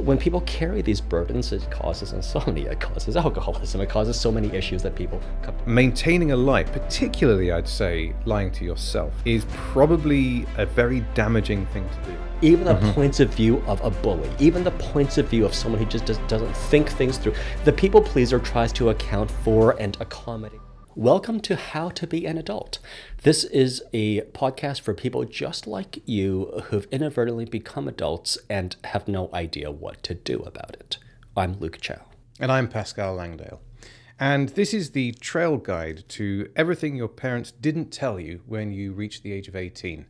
when people carry these burdens, it causes insomnia, it causes alcoholism, it causes so many issues that people... Maintaining a lie, particularly I'd say lying to yourself, is probably a very damaging thing to do. Even the points of view of a bully, even the points of view of someone who just doesn't think things through. The people pleaser tries to account for and accommodate. Welcome to How to Be an Adult. This is a podcast for people just like you who've inadvertently become adults and have no idea what to do about it. I'm Luke Chow. And I'm Pascal Langdale. And this is the trail guide to everything your parents didn't tell you when you reached the age of 18.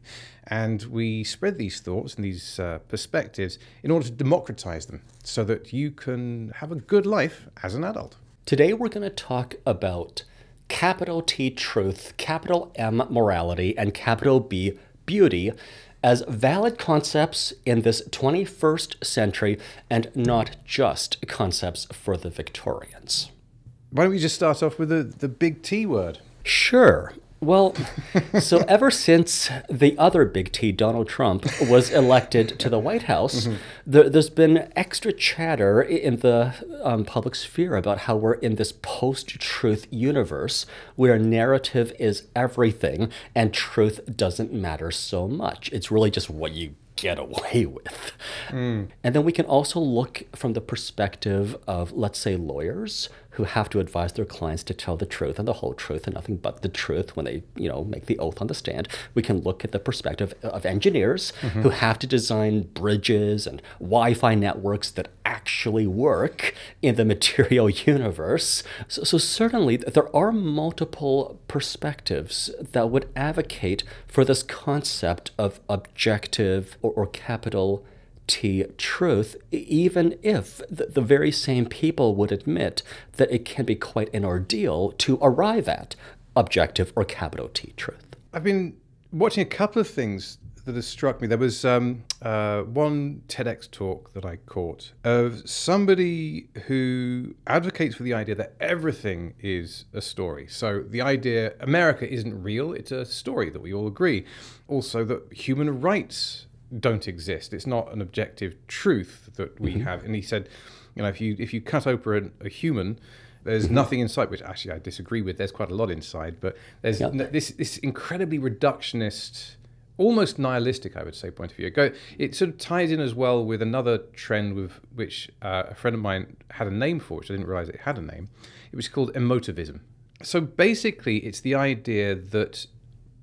And we spread these thoughts and these perspectives in order to democratize them so that you can have a good life as an adult. Today we're going to talk about capital T truth, capital M morality, and capital B beauty as valid concepts in this 21st century and not just concepts for the Victorians. Why don't we just start off with the big T word? Sure. Well, so ever since the other big T, Donald Trump, was elected to the White House, there's been extra chatter in the public sphere about how we're in this post-truth universe where narrative is everything and truth doesn't matter so much. It's really just what you get away with. And then we can also look from the perspective of, let's say, lawyers who have to advise their clients to tell the truth and the whole truth and nothing but the truth when they, make the oath on the stand. We can look at the perspective of engineers who have to design bridges and Wi-Fi networks that actually work in the material universe. So certainly there are multiple perspectives that would advocate for this concept of objective or capital T truth, even if the very same people would admit that it can be quite an ordeal to arrive at objective or capital T truth. I've been watching a couple of things that have struck me. There was one TEDx talk that I caught of somebody who advocates for the idea that everything is a story. So the idea America isn't real, it's a story that we all agree. Also that human rights don't exist. It's not an objective truth that we have. And he said, if you cut open a human, there's nothing inside, which actually I disagree with. There's quite a lot inside, but there's this incredibly reductionist, almost nihilistic, I would say, point of view. It sort of ties in as well with another trend with which a friend of mine had a name for, which I didn't realize it had a name. It was called emotivism. So basically, it's the idea that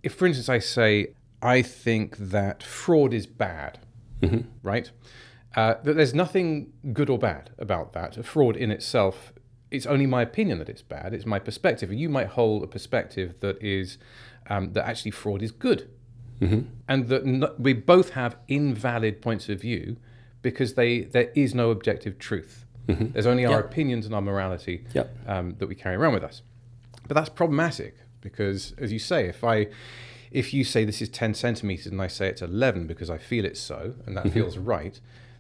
if, for instance, I say, I think that fraud is bad, right? That there's nothing good or bad about that. A fraud in itself, it's only my opinion that it's bad. It's my perspective. And you might hold a perspective that is that actually fraud is good. And that we both have invalid points of view because there is no objective truth. There's only our opinions and our morality that we carry around with us. But that's problematic because, as you say, if you say this is 10 centimeters and I say it's 11 because I feel it's so, and that feels right,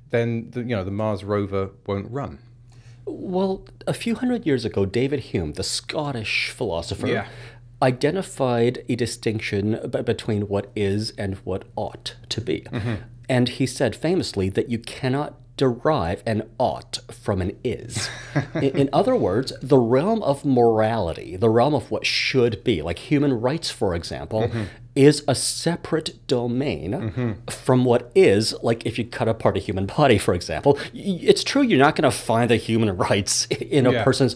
then the Mars rover won't run. Well, a few hundred years ago, David Hume, the Scottish philosopher, identified a distinction between what is and what ought to be. And he said famously that you cannot derive an ought from an is. In other words, the realm of morality, the realm of what should be, like human rights, for example, is a separate domain from what is, like if you cut apart a human body, for example. It's true you're not going to find the human rights in a person's,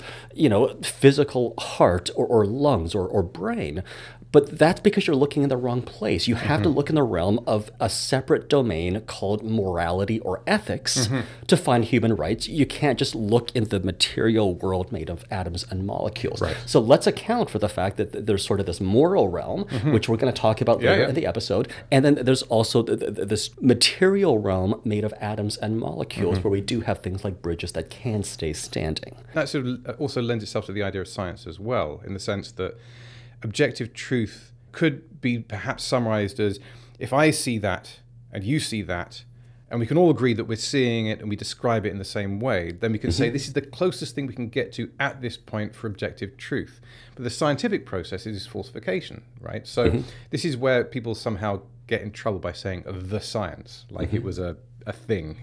physical heart or lungs or brain. But that's because you're looking in the wrong place. You have to look in the realm of a separate domain called morality or ethics to find human rights. You can't just look in the material world made of atoms and molecules. So let's account for the fact that there's sort of this moral realm, which we're going to talk about later in the episode. And then there's also this material realm made of atoms and molecules where we do have things like bridges that can stay standing. That sort of also lends itself to the idea of science as well, in the sense that objective truth could be perhaps summarized as, if I see that and you see that, and we can all agree that we're seeing it and we describe it in the same way, then we can say this is the closest thing we can get to at this point for objective truth. But the scientific process is falsification, right? So this is where people somehow get in trouble by saying the science, like it was a thing,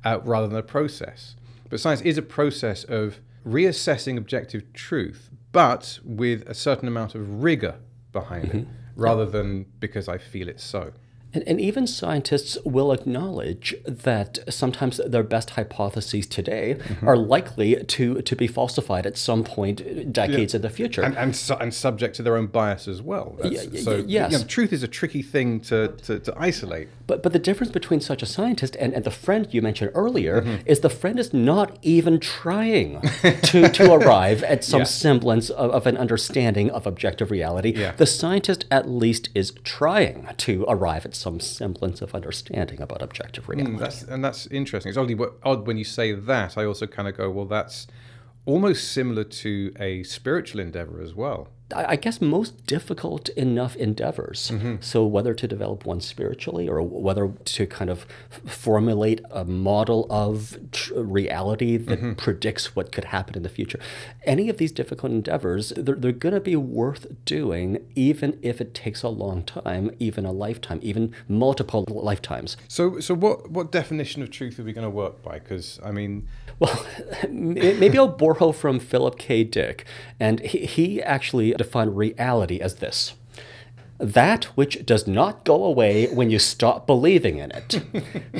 rather than a process. But science is a process of reassessing objective truth, but with a certain amount of rigor behind it, rather than because I feel it so. And even scientists will acknowledge that sometimes their best hypotheses today are likely to be falsified at some point decades in the future. And subject to their own bias as well. Yes. Truth is a tricky thing to isolate. But the difference between such a scientist and the friend you mentioned earlier is the friend is not even trying to arrive at some semblance of an understanding of objective reality. Yeah. The scientist at least is trying to arrive at some semblance of understanding about objective reality. That's interesting. It's odd when you say that. I also kind of go, well, that's almost similar to a spiritual endeavor as well. I guess most difficult enough endeavors. So whether to develop one spiritually or whether to kind of formulate a model of reality that predicts what could happen in the future. Any of these difficult endeavors, they're going to be worth doing even if it takes a long time, even a lifetime, even multiple lifetimes. So what definition of truth are we going to work by? Because, I mean... Well, maybe I'll borrow from Philip K. Dick, and he actually defined reality as this: that which does not go away when you stop believing in it.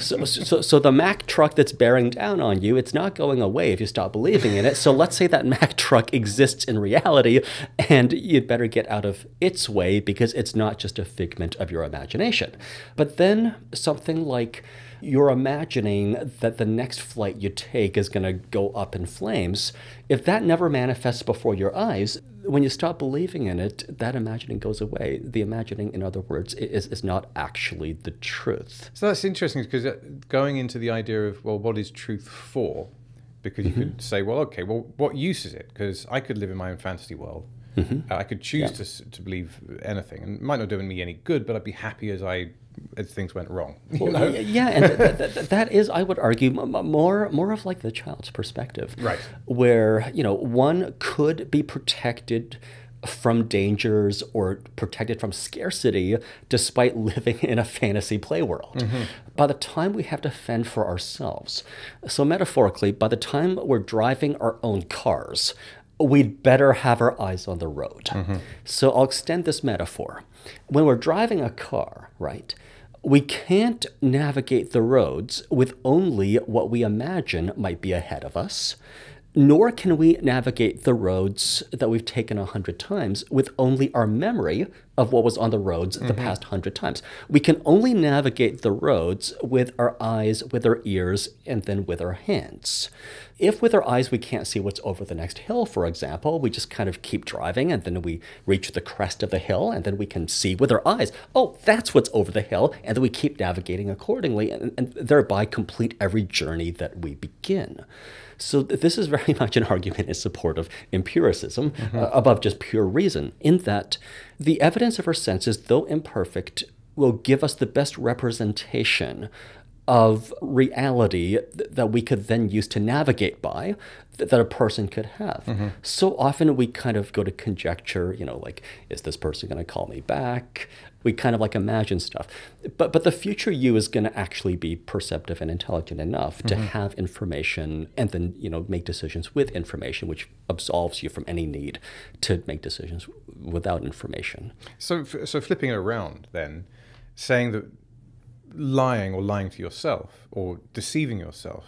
So the Mack truck that's bearing down on you, it's not going away if you stop believing in it. So let's say that Mack truck exists in reality, and you'd better get out of its way because it's not just a figment of your imagination. But then something like you're imagining that the next flight you take is going to go up in flames. If that never manifests before your eyes, when you stop believing in it, that imagining goes away. The imagining, in other words, is not actually the truth. So that's interesting, because going into the idea of, well, what is truth for? Because you could say, well, okay, well, what use is it? Because I could live in my own fantasy world. I could choose to believe anything, and it might not do me any good, but I'd be happy as things went wrong. Well, yeah, and that is, I would argue, more of like the child's perspective, right? Where one could be protected from dangers or protected from scarcity despite living in a fantasy play world. By the time we have to fend for ourselves, so metaphorically, by the time we're driving our own cars, we'd better have our eyes on the road. So I'll extend this metaphor. When we're driving a car, right, we can't navigate the roads with only what we imagine might be ahead of us, nor can we navigate the roads that we've taken 100 times with only our memory of what was on the roads the past 100 times. We can only navigate the roads with our eyes, with our ears, and then with our hands. If with our eyes we can't see what's over the next hill, for example, we just kind of keep driving and then we reach the crest of the hill and then we can see with our eyes, oh, that's what's over the hill, and then we keep navigating accordingly and thereby complete every journey that we begin. So this is very much an argument in support of empiricism above just pure reason, in that the evidence of our senses, though imperfect, will give us the best representation of reality that we could then use to navigate by, that a person could have. So often we kind of go to conjecture, like, is this person going to call me back? We kind of like imagine stuff. But the future you is going to actually be perceptive and intelligent enough to have information and then, make decisions with information, which absolves you from any need to make decisions without information. So flipping it around then, saying that lying to yourself or deceiving yourself,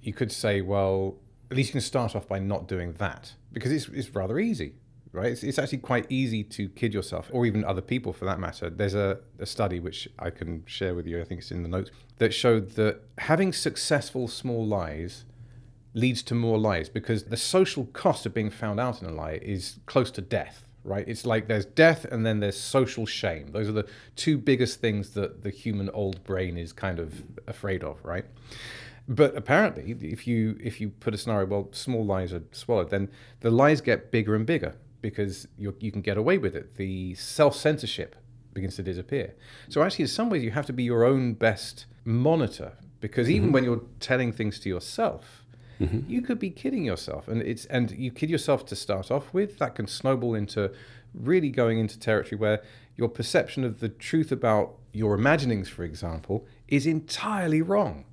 you could say, well, at least you can start off by not doing that, because it's rather easy, right? It's actually quite easy to kid yourself, or even other people for that matter. There's a study which I can share with you, I think it's in the notes, that showed that having successful small lies leads to more lies, because the social cost of being found out in a lie is close to death. Right? It's like there's death and then there's social shame. Those are the two biggest things that the human old brain is kind of afraid of, right? But apparently, if you put a scenario, well, small lies are swallowed, then the lies get bigger and bigger because you can get away with it. The self-censorship begins to disappear. So actually, in some ways, you have to be your own best monitor, because even when you're telling things to yourself, you could be kidding yourself, and you kid yourself to start off with. That can snowball into really going into territory where your perception of the truth about your imaginings, for example, is entirely wrong.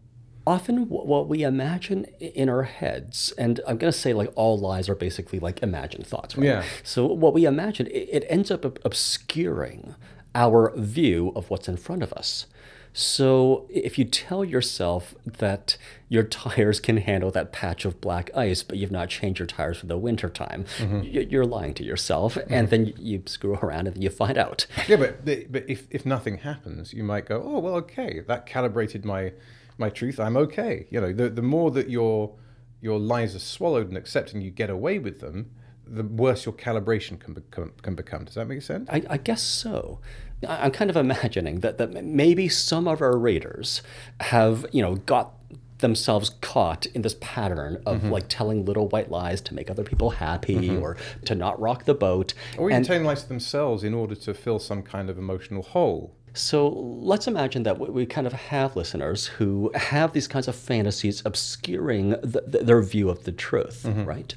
Often what we imagine in our heads, and I'm going to say like all lies are basically like imagined thoughts, right? Yeah. So what we imagine, it ends up obscuring our view of what's in front of us. So if you tell yourself that your tires can handle that patch of black ice, but you've not changed your tires for the winter time, you're lying to yourself, and then you screw around and then you find out. Yeah, but if nothing happens, you might go, oh, well, okay, that calibrated my truth. I'm okay. You know, the more that your lies are swallowed and accepted and you get away with them, the worse your calibration can become. Does that make sense? I guess so. I'm kind of imagining that maybe some of our readers have, got themselves caught in this pattern of like telling little white lies to make other people happy or to not rock the boat. Or even telling lies to themselves in order to fill some kind of emotional hole. So let's imagine that we kind of have listeners who have these kinds of fantasies obscuring their view of the truth, right?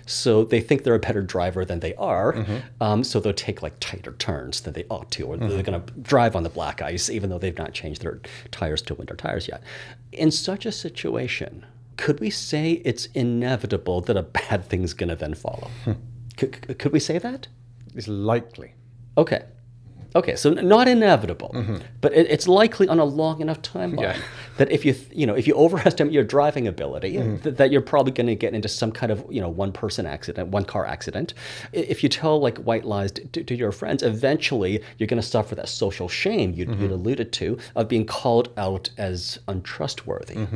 So they think they're a better driver than they are, so they'll take like tighter turns than they ought to, or they're going to drive on the black ice even though they've not changed their tires to winter tires yet. In such a situation, could we say it's inevitable that a bad thing's going to then follow? Could we say that? It's likely. Okay, so not inevitable, but it's likely on a long enough timeline that if you overestimate your driving ability, that you're probably going to get into some kind of one car accident. If you tell like white lies to your friends, eventually you're going to suffer that social shame you'd alluded to of being called out as untrustworthy.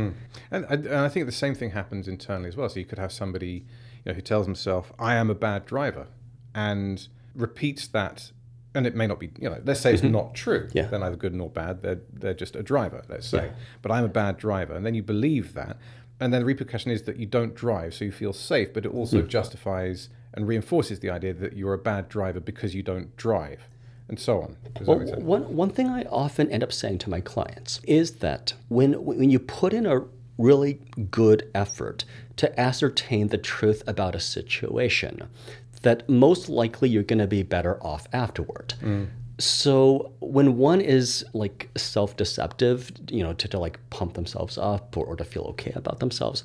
And I think the same thing happens internally as well. So you could have somebody who tells himself, "I am a bad driver," and repeats that. And it may not be, let's say it's not true. Yeah. They're neither good nor bad. They're just a driver, let's say. But I'm a bad driver. And then you believe that. And then the repercussion is that you don't drive, so you feel safe. But it also justifies and reinforces the idea that you're a bad driver because you don't drive, and so on. Does that make sense? One thing I often end up saying to my clients is that when you put in a really good effort to ascertain the truth about a situation, that most likely you're going to be better off afterward. So when one is like self-deceptive, to like pump themselves up or to feel okay about themselves,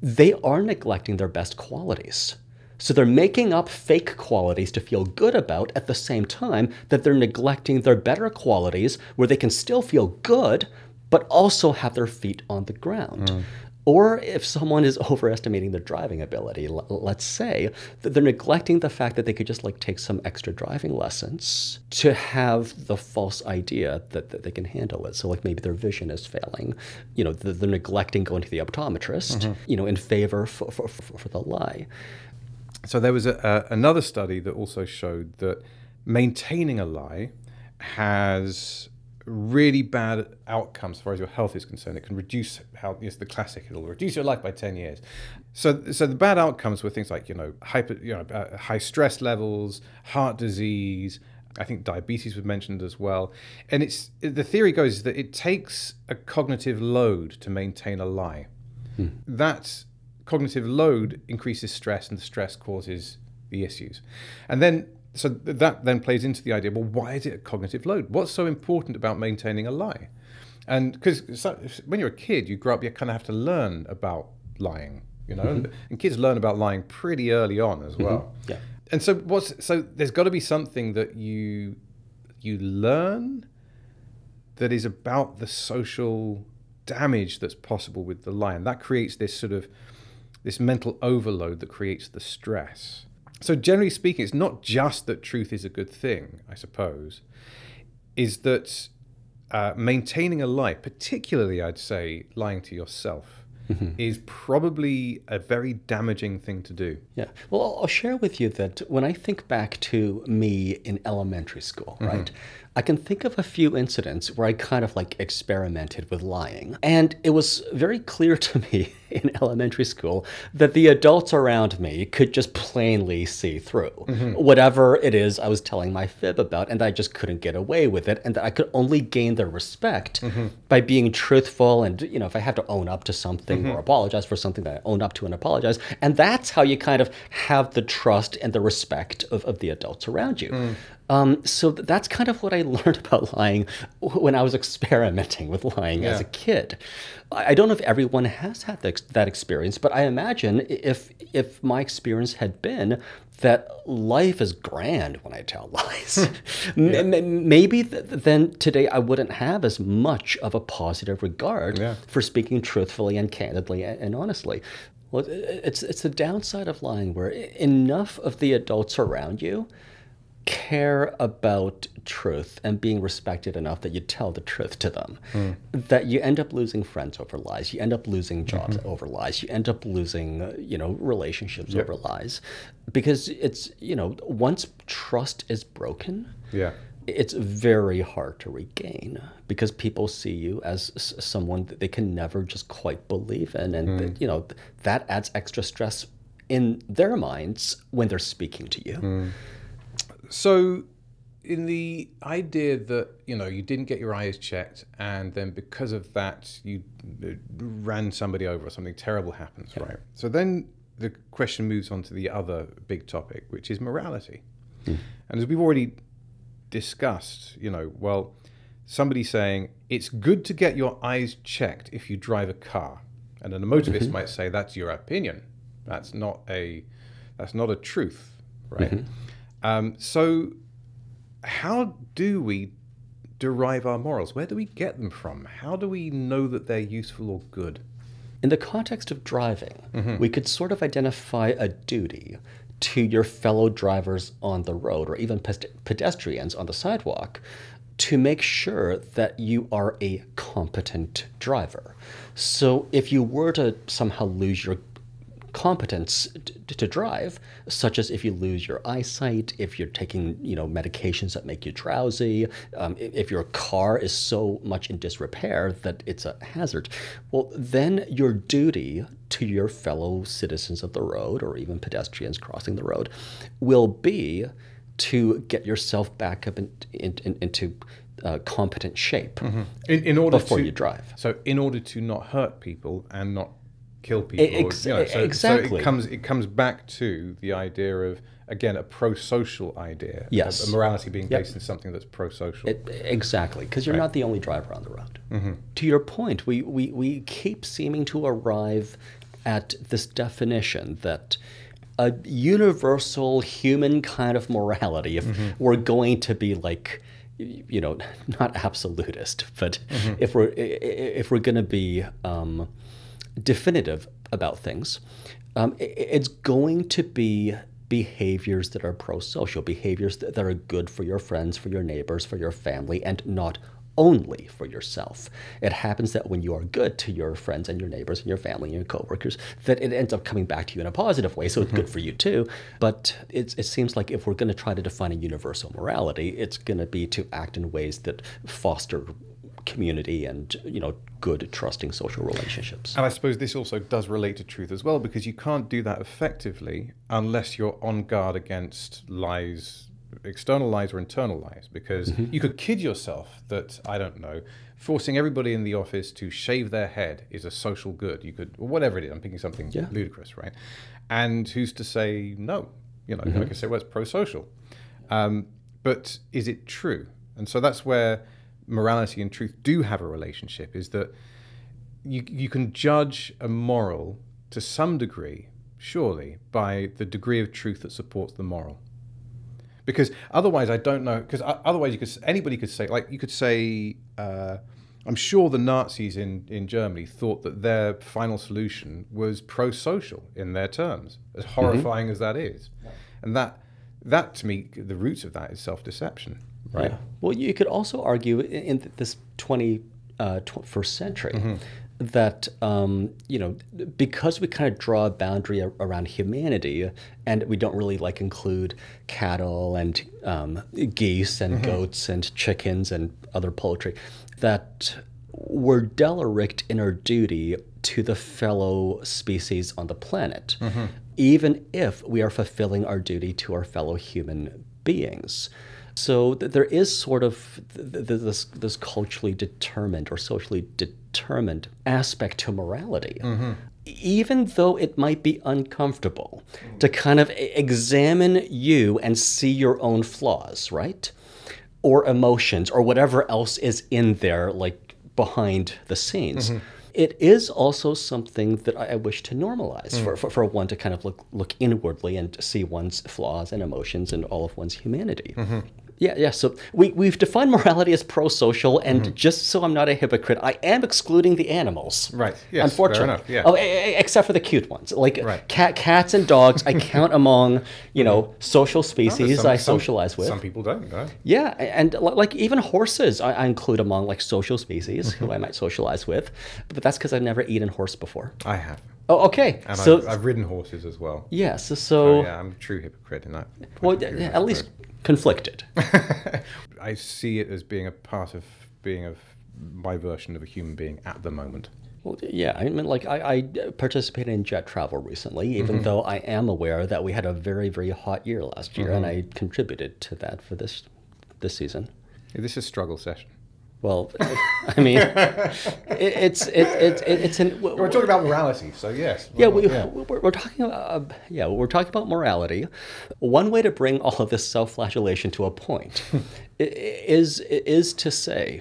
they are neglecting their best qualities. So they're making up fake qualities to feel good about at the same time that they're neglecting their better qualities where they can still feel good, but also have their feet on the ground. Or if someone is overestimating their driving ability, let's say, that they're neglecting the fact that they could just like take some extra driving lessons to have the false idea that they can handle it. So like maybe their vision is failing. They're neglecting going to the optometrist, in favor for the lie. So there was another study that also showed that maintaining a lie has really bad outcomes as far as your health is concerned. It can reduce the classic, it'll reduce your life by 10 years. So the bad outcomes were things like, high stress levels, heart disease. I think diabetes was mentioned as well. And the theory goes that it takes a cognitive load to maintain a lie. That cognitive load increases stress, and the stress causes the issues. And then so that then plays into the idea, well, why is it a cognitive load? What's so important about maintaining a lie? And because when you're a kid, you grow up, you kind of have to learn about lying, and kids learn about lying pretty early on as well. Yeah. And so there's got to be something that you learn that is about the social damage that's possible with the lie. And that creates this mental overload that creates the stress. So generally speaking, it's not just that truth is a good thing, I suppose, is that maintaining a lie, particularly I'd say lying to yourself, is probably a very damaging thing to do. Yeah. Well, I'll share with you that when I think back to me in elementary school, right, I can think of a few incidents where I kind of like experimented with lying. And it was very clear to me in elementary school that the adults around me could just plainly see through whatever it is I was telling my fib about, and that I just couldn't get away with it, and that I could only gain their respect by being truthful. And, if I have to own up to something or apologize for something, that I own up to and apologize. And that's how you kind of have the trust and the respect of the adults around you. So that's kind of what I learned about lying when I was experimenting with lying as a kid. I don't know if everyone has had that experience, but I imagine if my experience had been that life is grand when I tell lies, maybe then today I wouldn't have as much of a positive regard for speaking truthfully and candidly and honestly. Well, it's the downside of lying, where enough of the adults around you care about truth and being respected enough that you tell the truth to them, that you end up losing friends over lies, you end up losing jobs over lies, you end up losing relationships over lies, because it's once trust is broken, it's very hard to regain, because people see you as someone that they can never just quite believe in, and that adds extra stress in their minds when they're speaking to you. So, in the idea that you didn't get your eyes checked, and then because of that you ran somebody over or something terrible happens, right? So then the question moves on to the other big topic, which is morality. And as we've already discussed, well, somebody saying it's good to get your eyes checked if you drive a car, and an emotivist might say that's your opinion. That's not a truth, right? So how do we derive our morals? Where do we get them from? How do we know that they're useful or good? In the context of driving, we could sort of identify a duty to your fellow drivers on the road, or even pedestrians on the sidewalk, to make sure that you are a competent driver. So if you were to somehow lose your competence to drive, such as if you lose your eyesight, if you're taking medications that make you drowsy, if your car is so much in disrepair that it's a hazard, well, then your duty to your fellow citizens of the road, or even pedestrians crossing the road, will be to get yourself back up into competent shape in order before you drive. So in order to not hurt people and not kill people. Exactly. So it comes back to the idea of, again, a pro-social idea. Yes. A morality being based in something that's pro-social. Exactly, because you're not the only driver on the road. To your point, we keep seeming to arrive at this definition that a universal human kind of morality, if we're going to be like, not absolutist, but if we're going to be definitive about things, it's going to be behaviors that are pro-social, behaviors that are good for your friends, for your neighbors, for your family, and not only for yourself. It happens that when you are good to your friends and your neighbors and your family and your coworkers, that it ends up coming back to you in a positive way, so it's good for you too. But it seems like if we're going to try to define a universal morality, it's going to be to act in ways that foster community and good, trusting social relationships. And I suppose this also does relate to truth as well, because you can't do that effectively unless you're on guard against lies, external lies or internal lies, because you could kid yourself that, I don't know, forcing everybody in the office to shave their head is a social good. You could, or whatever it is, I'm picking something ludicrous, right? And who's to say no? Like I say, well, it's pro-social. But is it true? And so that's where morality and truth do have a relationship, is that you can judge a moral to some degree, surely, by the degree of truth that supports the moral. Because otherwise, I don't know, because otherwise anybody could say, like you could say, I'm sure the Nazis in Germany thought that their final solution was pro-social in their terms, as horrifying as that is. And that to me, the roots of that is self-deception. Right. Yeah. Well, you could also argue in this 21st century that, because we kind of draw a boundary around humanity, and we don't really include cattle and geese and goats and chickens and other poultry, that we're derelict in our duty to the fellow species on the planet, even if we are fulfilling our duty to our fellow human beings. So there is sort of this culturally determined or socially determined aspect to morality. Even though it might be uncomfortable to kind of examine you and see your own flaws, right? Or emotions or whatever else is in there, like behind the scenes. It is also something that I wish to normalize for one to kind of look inwardly and see one's flaws and emotions and all of one's humanity. Yeah. So we've defined morality as pro-social, and just so I'm not a hypocrite, I am excluding the animals. Right. Yes. Unfortunately. Fair enough. Yeah. Oh, except for the cute ones, like cats and dogs. I count among social species I socialize with. Some people don't. Right? Yeah, and like even horses, I include among like social species who I might socialize with, but that's because I've never eaten horse before. I have. Oh, okay. And so I've ridden horses as well. yes, So yeah, I'm a true hypocrite in that. well, at least conflicted. I see it as being a part of being my version of a human being at the moment. Well, yeah, I mean, like I participated in jet travel recently, even though I am aware that we had a very, very hot year last year, and I contributed to that for this season. Yeah, this is a struggle session. Well, I mean, it's an. We're talking about morality, so yes. Yeah, we're talking about we're talking about morality. One way to bring all of this self-flagellation to a point is to say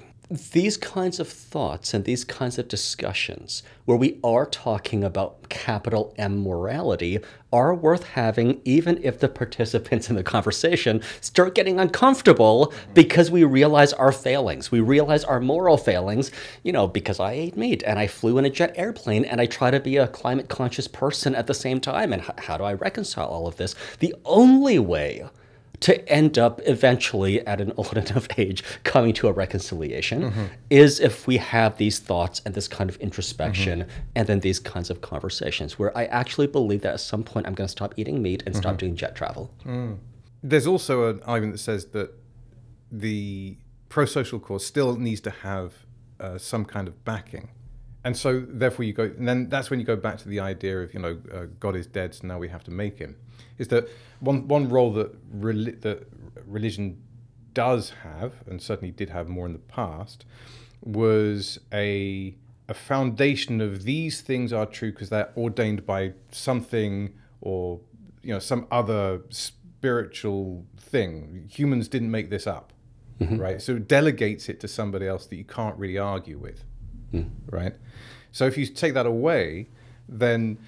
these kinds of thoughts and these kinds of discussions where we are talking about capital M morality are worth having, even if the participants in the conversation start getting uncomfortable because we realize our failings. We realize our moral failings, because I ate meat and I flew in a jet airplane and I try to be a climate conscious person at the same time. And how do I reconcile all of this? The only way to end up eventually at an old enough age coming to a reconciliation is if we have these thoughts and this kind of introspection and then these kinds of conversations where I actually believe that at some point I'm going to stop eating meat and stop doing jet travel. There's also an argument that says that the pro-social cause still needs to have some kind of backing. And so therefore you go, and then that's when you go back to the idea of, God is dead, so now we have to make him. Is that one role that religion does have, and certainly did have more in the past, was a foundation of these things are true because they're ordained by something or some other spiritual thing. Humans didn't make this up, right? So it delegates it to somebody else that you can't really argue with, right? So if you take that away, then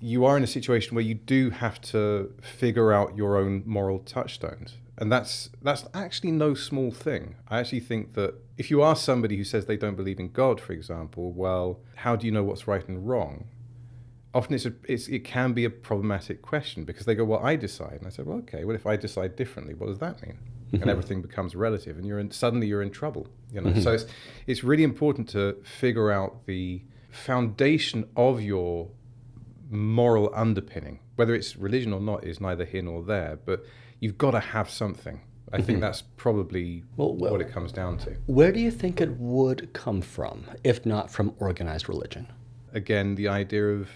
you are in a situation where you do have to figure out your own moral touchstones. And that's actually no small thing. I actually think that if you ask somebody who says they don't believe in God, for example, well, how do you know what's right and wrong? Often it can be a problematic question because they go, well, I decide. And I said, well, okay, well, if I decide differently, what does that mean? And everything becomes relative and suddenly you're in trouble. So it's really important to figure out the foundation of your moral underpinning. Whether it's religion or not is neither here nor there, but you've got to have something. I think that's probably what it comes down to. Where do you think it would come from, if not from organized religion? Again, the idea of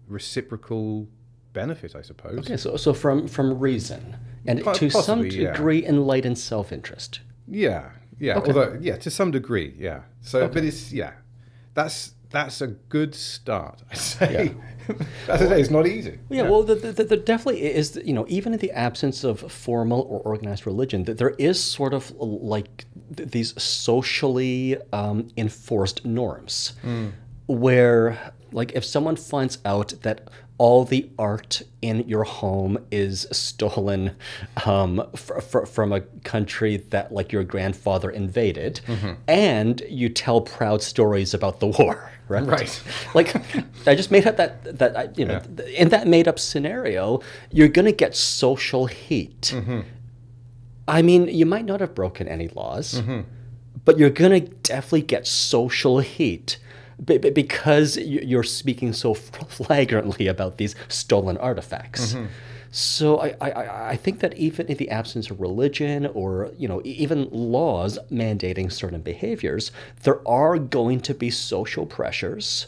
reciprocal benefit, I suppose. Okay, so from reason and to some degree enlightened self-interest. Yeah. Okay. Although, to some degree, yeah. So, but it's that's a good start, I say. As I say, it's not easy. Yeah, well, there definitely is, even in the absence of formal or organized religion, that there is sort of like these socially enforced norms where, like, if someone finds out that all the art in your home is stolen from a country that, like, your grandfather invaded, and you tell proud stories about the war, right? Right. Like, I just made up that in that made-up scenario, you're going to get social heat. I mean, you might not have broken any laws, but you're going to definitely get social heat because you're speaking so flagrantly about these stolen artifacts. So I think that even in the absence of religion or even laws mandating certain behaviors, there are going to be social pressures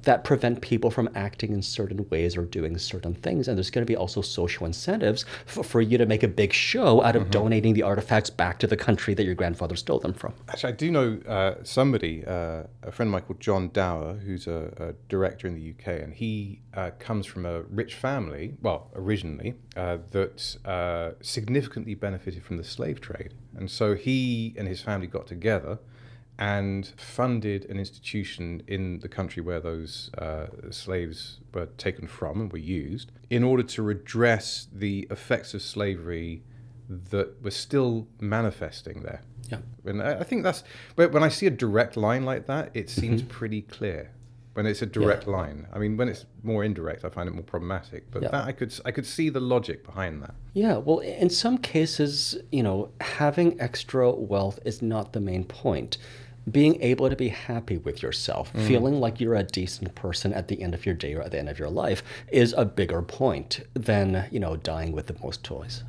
that prevent people from acting in certain ways or doing certain things. And there's going to be also social incentives for you to make a big show out of donating the artifacts back to the country that your grandfather stole them from. Actually, I do know somebody, a friend of mine called John Dower, who's a director in the UK, and he comes from a rich family, well, originally, that significantly benefited from the slave trade. And so he and his family got together and funded an institution in the country where those slaves were taken from and were used in order to redress the effects of slavery that were still manifesting there. Yeah. And I think that's, when I see a direct line like that, it seems pretty clear. When it's a direct line. I mean, when it's more indirect, I find it more problematic. But that, I could see the logic behind that. Yeah, well, in some cases, you know, having extra wealth is not the main point. Being able to be happy with yourself, feeling like you're a decent person at the end of your day or at the end of your life is a bigger point than, you know, dying with the most toys.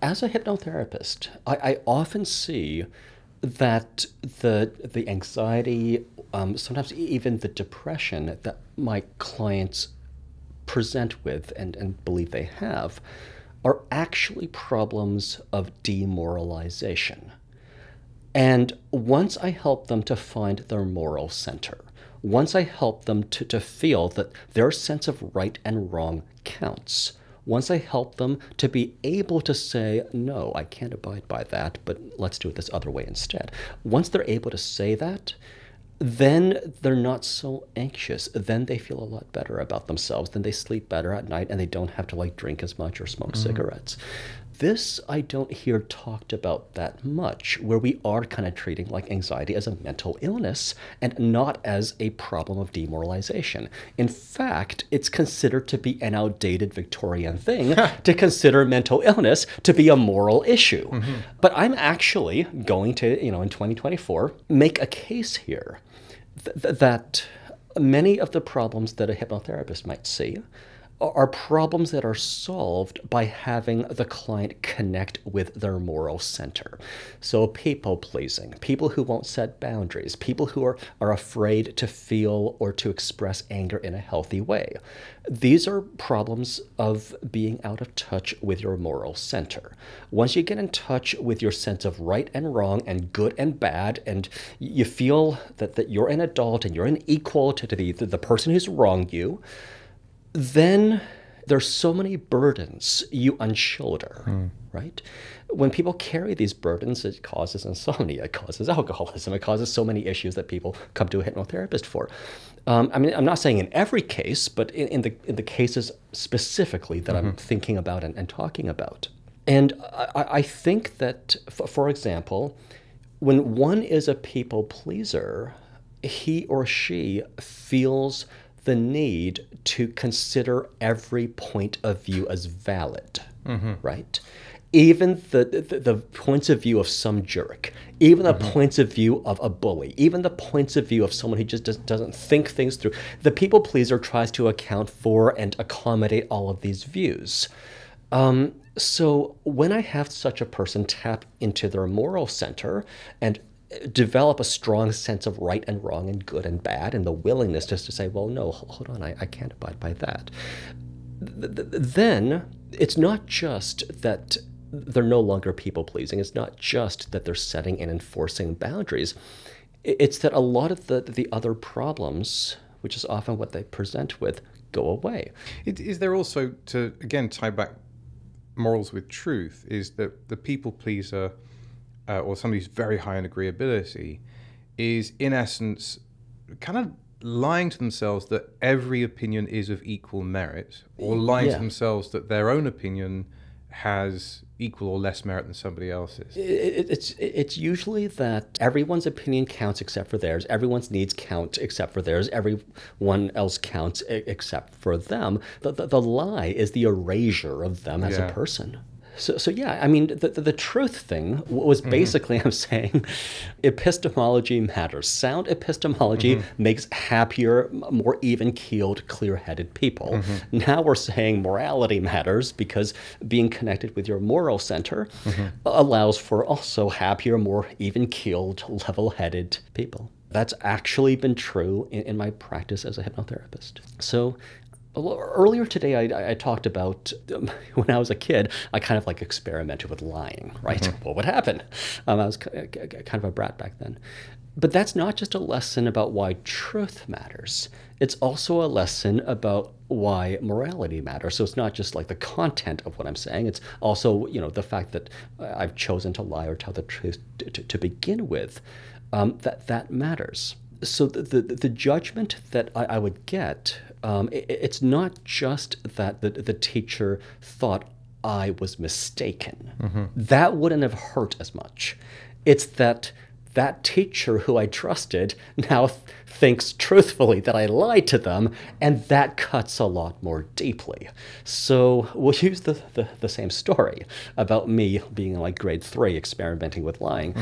As a hypnotherapist, I often see that the anxiety, sometimes even the depression that my clients present with and believe they have are actually problems of demoralization. And once I help them to find their moral center, once I help them to feel that their sense of right and wrong counts, once I help them to be able to say, no, I can't abide by that, but let's do it this other way instead. Once they're able to say that, then they're not so anxious. Then they feel a lot better about themselves. Then they sleep better at night and they don't have to like drink as much or smoke cigarettes. This I don't hear talked about that much, where we are kind of treating like anxiety as a mental illness and not as a problem of demoralization. In fact, it's considered to be an outdated Victorian thing to consider mental illness to be a moral issue. But I'm actually going to, you know, in 2024, make a case here that many of the problems that a hypnotherapist might see are problems that are solved by having the client connect with their moral center. So people-pleasing, people who won't set boundaries, people who are afraid to feel or to express anger in a healthy way. These are problems of being out of touch with your moral center. Once you get in touch with your sense of right and wrong and good and bad, and you feel that you're an adult and you're an equal to the person who's wronged you, then there's so many burdens you unshoulder, right? When people carry these burdens, it causes insomnia, it causes alcoholism, it causes so many issues that people come to a hypnotherapist for. I mean, I'm not saying in every case, but in the cases specifically that I'm thinking about and talking about. And I think that, for example, when one is a people pleaser, he or she feels the need to consider every point of view as valid, right? Even the points of view of some jerk, even the points of view of a bully, even the points of view of someone who just doesn't think things through. The people pleaser tries to account for and accommodate all of these views. So when I have such a person tap into their moral center and develop a strong sense of right and wrong and good and bad and the willingness just to say, well, no, hold on, I can't abide by that. Then it's not just that they're no longer people-pleasing. It's not just that they're setting and enforcing boundaries. It's that a lot of the other problems, which is often what they present with, go away. Is there also, to again tie back morals with truth, is that the people-pleaser or somebody who's very high in agreeability is in essence kind of lying to themselves that every opinion is of equal merit, or lying to themselves that their own opinion has equal or less merit than somebody else's. It's usually that everyone's opinion counts except for theirs, everyone's needs count except for theirs, everyone else counts except for them. The lie is the erasure of them as a person. So yeah, I mean, the truth thing was basically, I'm saying, epistemology matters. Sound epistemology makes happier, more even-keeled, clear-headed people. Now we're saying morality matters because being connected with your moral center allows for also happier, more even-keeled, level-headed people. That's actually been true in my practice as a hypnotherapist. So earlier today, I talked about when I was a kid, I kind of like experimented with lying, right? What would happen? I was kind of a brat back then. But that's not just a lesson about why truth matters. It's also a lesson about why morality matters. So it's not just like the content of what I'm saying. It's also, the fact that I've chosen to lie or tell the truth to begin with. That matters. So the judgment that I would get, it's not just that the teacher thought I was mistaken. That wouldn't have hurt as much. It's that teacher who I trusted now thinks truthfully that I lied to them, and that cuts a lot more deeply. So we'll use the same story about me being in like grade 3 experimenting with lying,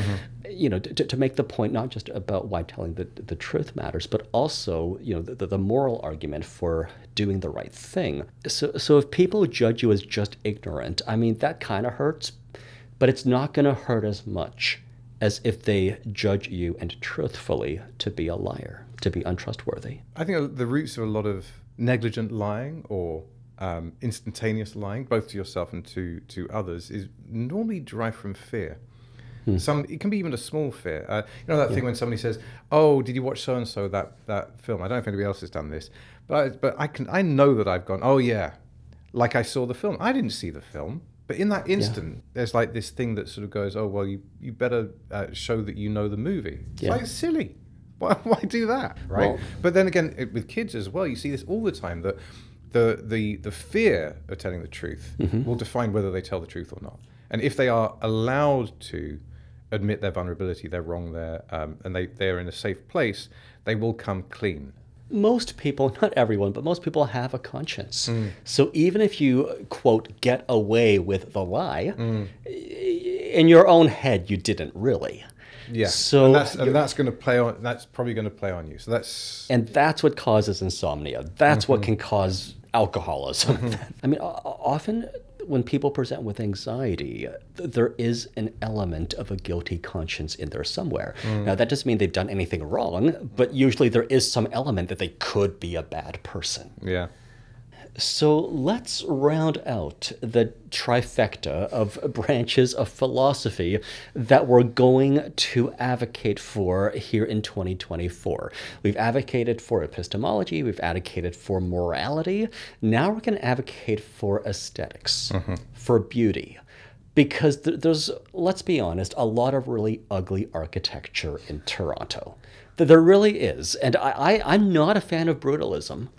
to make the point not just about why telling the truth matters, but also the moral argument for doing the right thing. So if people judge you as just ignorant, I mean, that kind of hurts, but it's not going to hurt as much as if they judge you and truthfully to be a liar, to be untrustworthy. I think the roots of a lot of negligent lying or instantaneous lying, both to yourself and to others, is normally derived from fear. It can be even a small fear. That thing when somebody says, "Oh, did you watch so and so that film?" I don't know if anybody else has done this, but I know that I've gone, "Oh yeah," like I saw the film. I didn't see the film. But in that instant, there's like this thing that sort of goes, "Oh, well, you better show that you know the movie." It's like, it's silly. Why do that, right? Well, but then again, with kids as well, you see this all the time, that the fear of telling the truth will define whether they tell the truth or not. And if they are allowed to admit their vulnerability, they're wrong there, and they're in a safe place, they will come clean. Most people, not everyone, but most people have a conscience. So even if you, quote, get away with the lie, in your own head, you didn't really. Yeah. So and that's going to play on. That's probably going to play on you. So that's what causes insomnia. That's what can cause alcoholism. I mean, often when people present with anxiety, there is an element of a guilty conscience in there somewhere. Now, that doesn't mean they've done anything wrong, but usually there is some element that they could be a bad person. Yeah. So let's round out the trifecta of branches of philosophy that we're going to advocate for here in 2024. We've advocated for epistemology, we've advocated for morality. Now we're going to advocate for aesthetics, for beauty. Because there's, let's be honest, a lot of really ugly architecture in Toronto. There really is. And I'm not a fan of brutalism.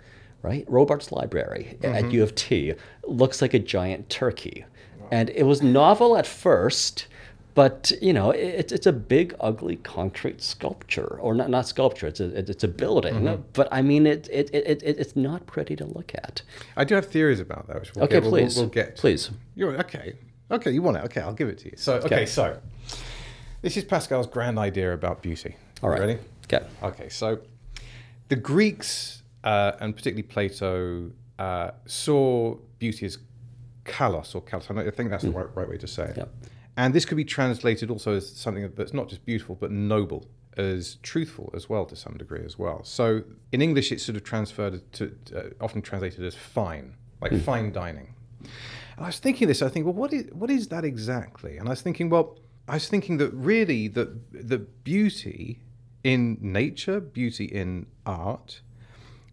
Right? Robarts Library at U of T looks like a giant turkey. And it was novel at first, but it's a big, ugly concrete sculpture, or not sculpture. It's a building. But I mean, it's not pretty to look at. I do have theories about that. Which Please. We'll get. Please. Okay, you want it? Okay, I'll give it to you. So so this is Pascal's grand idea about beauty. All right. Ready? Okay. Okay. So the Greeks. And particularly Plato saw beauty as kalos or kalos. I think that's the right way to say it. Yep. And this could be translated also as something that's not just beautiful, but noble, as truthful as well to some degree as well. So in English, it's sort of transferred to, often translated as fine, like fine dining. And I was thinking this, I think, well, what is that exactly? And I was thinking that really the beauty in nature, beauty in art,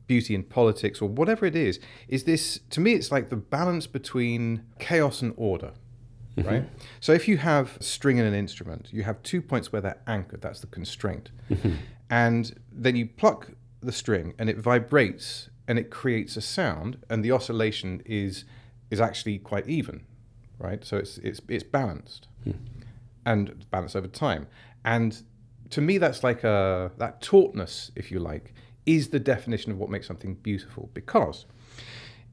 beauty in politics, or whatever it is this, to me, it's like the balance between chaos and order, right? So if you have a string in an instrument, you have 2 points where they're anchored, that's the constraint. And then you pluck the string and it vibrates and it creates a sound, and the oscillation is actually quite even, right? So it's balanced and balanced over time. And to me, that's like that tautness, if you like, is the definition of what makes something beautiful. Because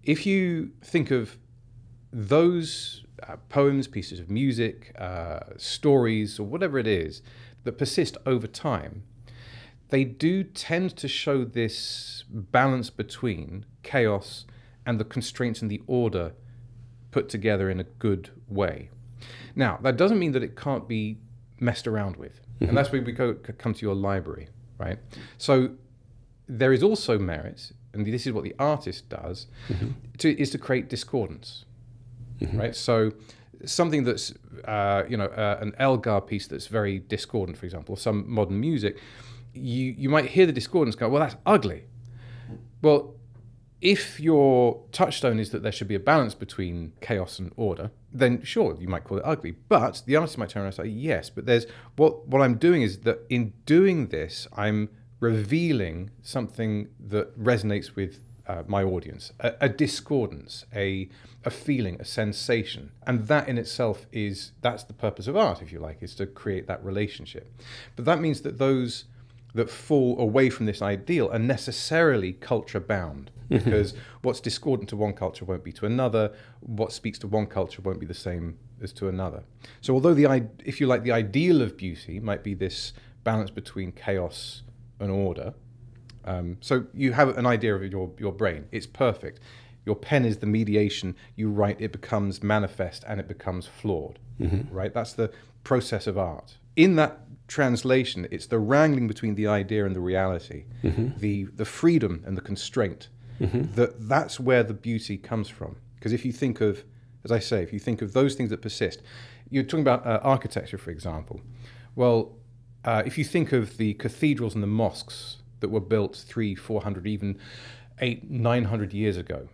if you think of those poems, pieces of music, stories, or whatever it is that persist over time, they do tend to show this balance between chaos and the constraints and the order put together in a good way. Now, that doesn't mean that it can't be messed around with. And that's where we come to your library. right? So there is also merit, and this is what the artist does, is to create discordance, right? So something that's, an Elgar piece that's very discordant, for example, or some modern music, you might hear the discordance go, well, that's ugly. Well, if your touchstone is that there should be a balance between chaos and order, then sure, you might call it ugly. But the artist might turn around and say, yes, but there's what I'm doing is that in doing this, I'm revealing something that resonates with my audience, a discordance, a feeling, a sensation. And that in itself that's the purpose of art, if you like, is to create that relationship. But that means that those that fall away from this ideal are necessarily culture bound, because what's discordant to one culture won't be to another. What speaks to one culture won't be the same as to another. So although if you like, the ideal of beauty might be this balance between chaos and order, so you have an idea of your brain. It's perfect. Your pen is the mediation. You write, it becomes manifest, and it becomes flawed, right? That's the process of art. In that translation, it's the wrangling between the idea and the reality, the freedom and the constraint. That's where the beauty comes from. Because if you think of, as I say, if you think of those things that persist, you're talking about architecture, for example. Well, if you think of the cathedrals and the mosques that were built 300, 400, even 800, 900 years ago,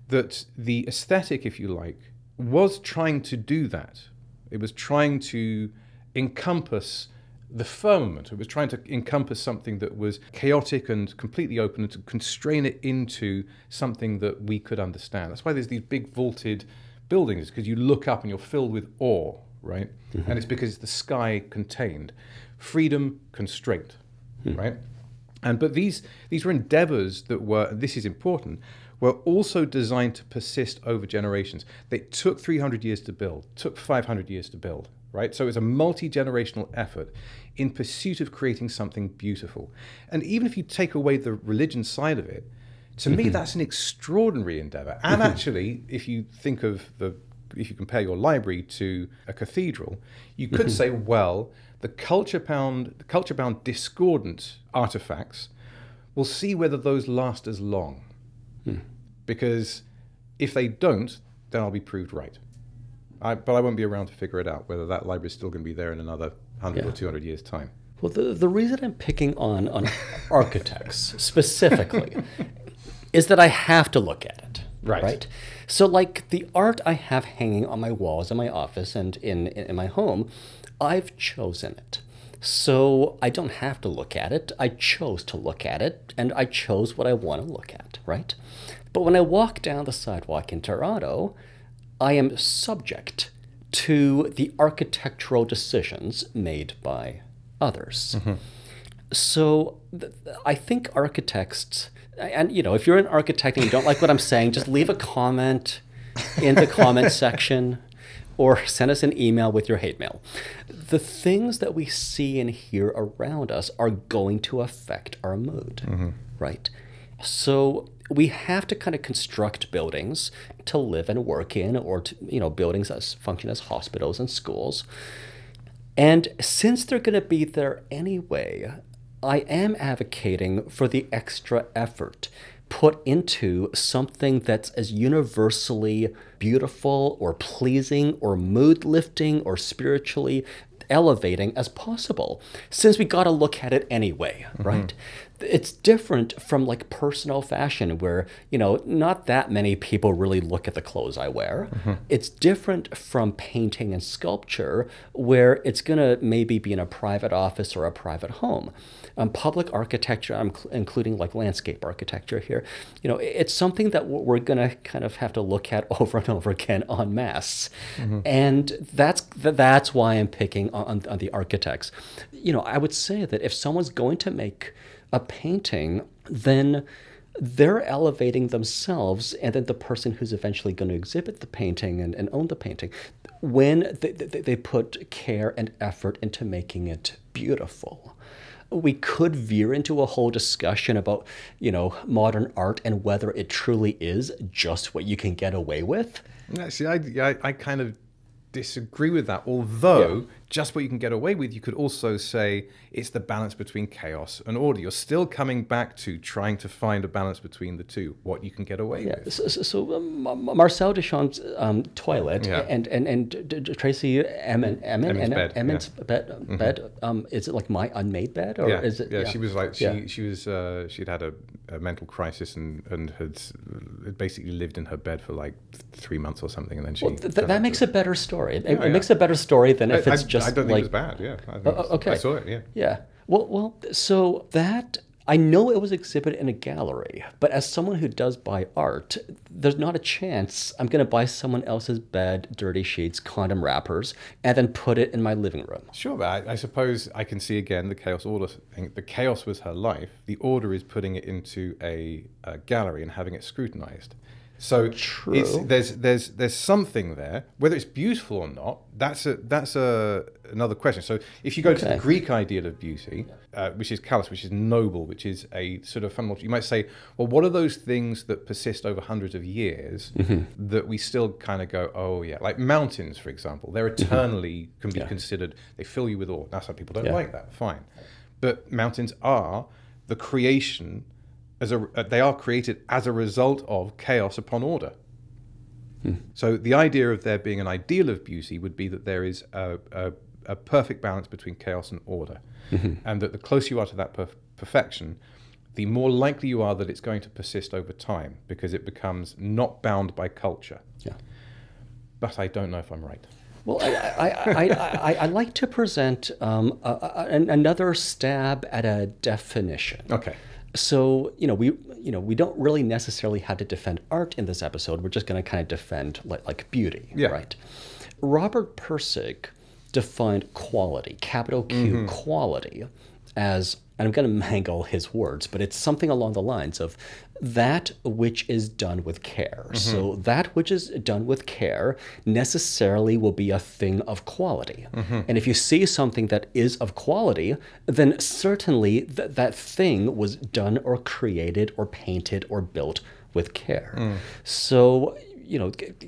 that the aesthetic, if you like, was trying to do that. It was trying to encompass the firmament. It was trying to encompass something that was chaotic and completely open, and to constrain it into something that we could understand. That's why there's these big vaulted buildings, because you look up and you're filled with awe, right? And it's because it's the sky contained. Freedom, constraint, right? But these were endeavors that were, this is important, were also designed to persist over generations. They took 300 years to build, took 500 years to build, right? So it's a multi-generational effort in pursuit of creating something beautiful. And even if you take away the religion side of it, to me, that's an extraordinary endeavor. And actually, if you think of if you compare your library to a cathedral, you could say, well, the culture-bound discordant artifacts, we'll see whether those last as long. Because if they don't, then I'll be proved right. But I won't be around to figure it out, whether that library is still going to be there in another 100 or 200 years' time. Well, the reason I'm picking on architects specifically is that I have to look at it. Right. So like the art I have hanging on my walls in my office and in my home, I've chosen it. So I don't have to look at it. I chose to look at it, and I chose what I want to look at, right? But when I walk down the sidewalk in Toronto, I am subject to the architectural decisions made by others. So I think architects, and if you're an architect and you don't like what I'm saying, just leave a comment in the comment section or send us an email with your hate mail. The things that we see and hear around us are going to affect our mood, right? So we have to kind of construct buildings to live and work in, or to, buildings that function as hospitals and schools. And since they're going to be there anyway, I am advocating for the extra effort put into something that's as universally beautiful or pleasing or mood lifting or spiritually elevating as possible, since we got to look at it anyway, right? It's different from like personal fashion where, not that many people really look at the clothes I wear. It's different from painting and sculpture where it's going to maybe be in a private office or a private home. Public architecture, I'm including like landscape architecture here, it's something that we're going to kind of have to look at over and over again en masse. And that's why I'm picking on the architects. I would say that if someone's going to make a painting, then they're elevating themselves, and then the person who's eventually going to exhibit the painting and own the painting, when they put care and effort into making it beautiful. We could veer into a whole discussion about, modern art and whether it truly is just what you can get away with. See, I kind of disagree with that. Although, just what you can get away with, you could also say it's the balance between chaos and order. You're still coming back to trying to find a balance between the two, what you can get away with. So Marcel Duchamp's toilet and Tracy Emin's bed. Is it like my unmade bed, or is it? Yeah, she was like she'd had a mental crisis and had basically lived in her bed for like 3 months or something, and then she. That makes a better story. It makes a better story than if it's just. I don't think like, it was bad. Yeah. Okay. I saw it. Yeah. Yeah. Well. So that I know it was exhibited in a gallery, but as someone who does buy art, there's not a chance I'm going to buy someone else's bed, dirty sheets, condom wrappers, and then put it in my living room. Sure, but I suppose I can see again the chaos order thing. The chaos was her life. The order is putting it into a gallery and having it scrutinized. So there's something there. Whether it's beautiful or not, that's another question. So if you go to the Greek ideal of beauty, which is kalos, which is noble, which is a sort of fundamental, you might say, well, what are those things that persist over hundreds of years that we still kind of go, oh yeah, like mountains, for example, they're eternally can be considered. They fill you with awe. Now some people don't like that. Fine, but mountains are the creation. They are created as a result of chaos upon order. So the idea of there being an ideal of beauty would be that there is a perfect balance between chaos and order, and that the closer you are to that perfection, the more likely you are that it's going to persist over time because it becomes not bound by culture. Yeah. But I don't know if I'm right. Well, I like to present another stab at a definition. Okay. So, we don't really necessarily have to defend art in this episode. We're just going to kind of defend like beauty, right? Robert Pirsig defined quality, capital Q, quality, as, and I'm going to mangle his words, but it's something along the lines of that which is done with care. So that which is done with care necessarily will be a thing of quality. And if you see something that is of quality, then certainly that thing was done or created or painted or built with care. So,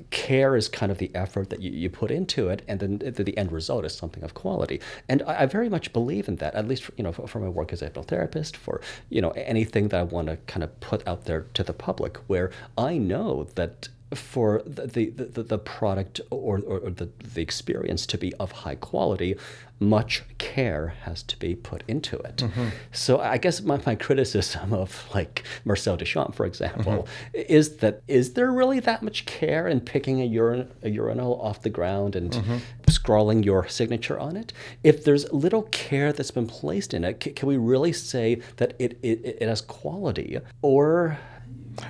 care is kind of the effort that you put into it, and then the end result is something of quality. And I very much believe in that, at least for my work as a hypnotherapist, for anything that I want to kind of put out there to the public, where I know that for the product or the experience to be of high quality, much care has to be put into it. So I guess my criticism of like Marcel Duchamp, for example, is there really that much care in picking a urinal off the ground and scrawling your signature on it? If there's little care that's been placed in it, can we really say that it has quality? Or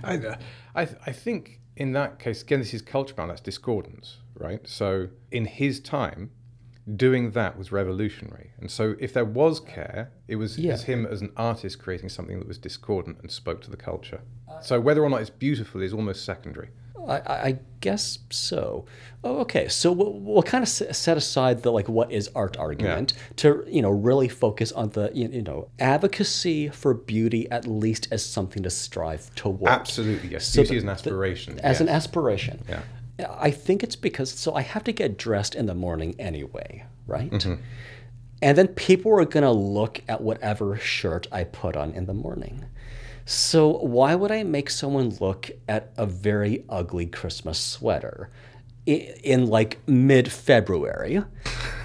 I think in that case, again, this is culture bound, that's discordance, right? So in his time, doing that was revolutionary. And so if there was care, it was him as an artist creating something that was discordant and spoke to the culture. So whether or not it's beautiful is almost secondary. I guess so. Oh, okay. So we'll kind of set aside the what is art argument to really focus on the advocacy for beauty, at least as something to strive toward. Absolutely, yes. So beauty is an aspiration. As an aspiration. Yeah. I think it's because I have to get dressed in the morning anyway, right? And then people are going to look at whatever shirt I put on in the morning. So why would I make someone look at a very ugly Christmas sweater in like mid-February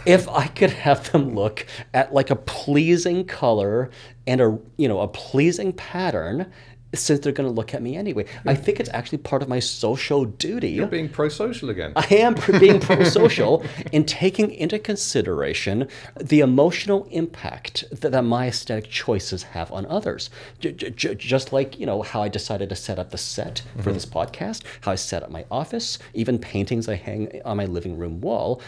if I could have them look at like a pleasing color and a pleasing pattern, since they're going to look at me anyway? I think it's actually part of my social duty. You're being pro-social again. I am being pro-social in taking into consideration the emotional impact that my aesthetic choices have on others. Just like, how I decided to set up the set for this podcast, how I set up my office, even paintings I hang on my living room wall.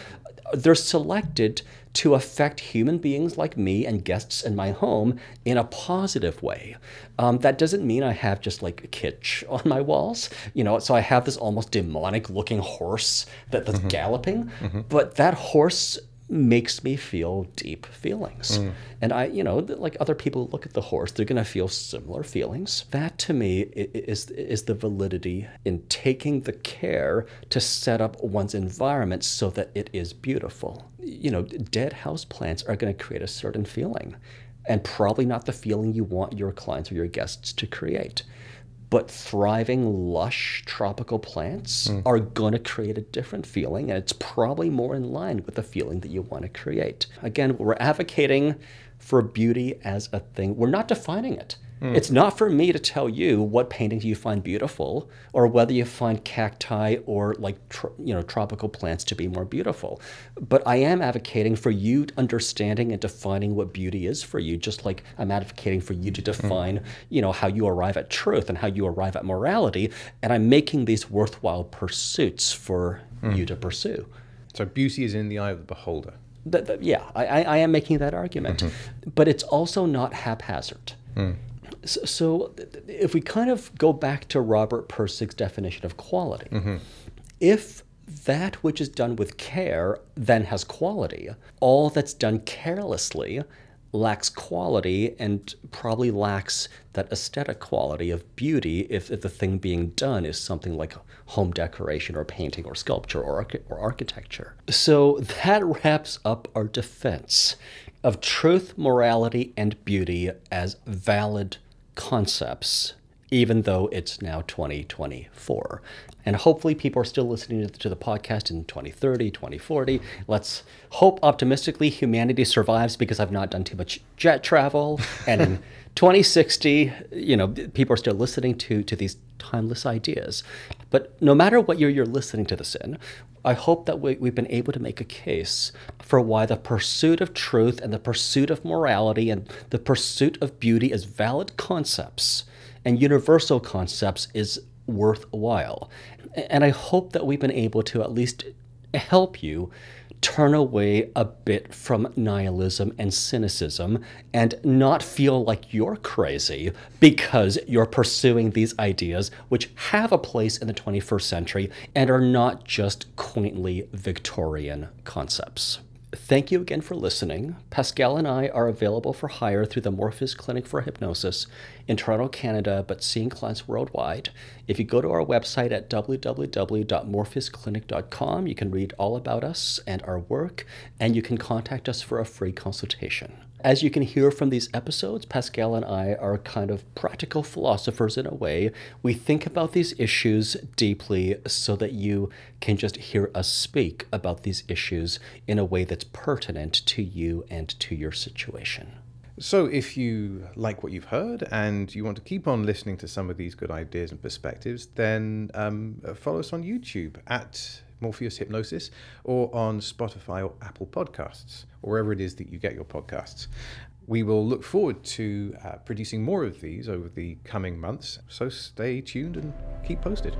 They're selected to affect human beings like me and guests in my home in a positive way. That doesn't mean I have just like kitsch on my walls, so I have this almost demonic looking horse that's galloping, but that horse makes me feel deep feelings. And I, like other people look at the horse, they're going to feel similar feelings. That to me is the validity in taking the care to set up one's environment so that it is beautiful. Dead house plants are going to create a certain feeling, and probably not the feeling you want your clients or your guests to create. But thriving, lush, tropical plants are going to create a different feeling, and it's probably more in line with the feeling that you want to create. Again, we're advocating for beauty as a thing. We're not defining it. It's not for me to tell you what paintings you find beautiful, or whether you find cacti or tropical plants to be more beautiful. But I am advocating for you understanding and defining what beauty is for you, just like I'm advocating for you to define, how you arrive at truth and how you arrive at morality. And I'm making these worthwhile pursuits for you to pursue. So beauty is in the eye of the beholder. Yeah, I am making that argument. But it's also not haphazard. So if we kind of go back to Robert Pirsig's definition of quality, if that which is done with care then has quality, all that's done carelessly lacks quality and probably lacks that aesthetic quality of beauty if the thing being done is something like home decoration or painting or sculpture or architecture. So that wraps up our defense of truth, morality, and beauty as valid concepts, even though it's now 2024. And hopefully people are still listening to the podcast in 2030, 2040. Let's hope optimistically humanity survives because I've not done too much jet travel. And in 2060, people are still listening to these timeless ideas. But no matter what year you're listening to this in, I hope that we've been able to make a case for why the pursuit of truth and the pursuit of morality and the pursuit of beauty as valid concepts and universal concepts is worthwhile. And I hope that we've been able to at least help you turn away a bit from nihilism and cynicism and not feel like you're crazy because you're pursuing these ideas which have a place in the 21st century and are not just quaintly Victorian concepts. Thank you again for listening. Pascal and I are available for hire through the Morpheus Clinic for Hypnosis in Toronto, Canada, but seeing clients worldwide. If you go to our website at www.morpheusclinic.com, you can read all about us and our work, and you can contact us for a free consultation. As you can hear from these episodes, Pascal and I are kind of practical philosophers in a way. We think about these issues deeply so that you can just hear us speak about these issues in a way that's pertinent to you and to your situation. So if you like what you've heard and you want to keep on listening to some of these good ideas and perspectives, then follow us on YouTube at Morpheus Hypnosis, or on Spotify or Apple Podcasts, or wherever it is that you get your podcasts. We will look forward to producing more of these over the coming months, so stay tuned and keep posted.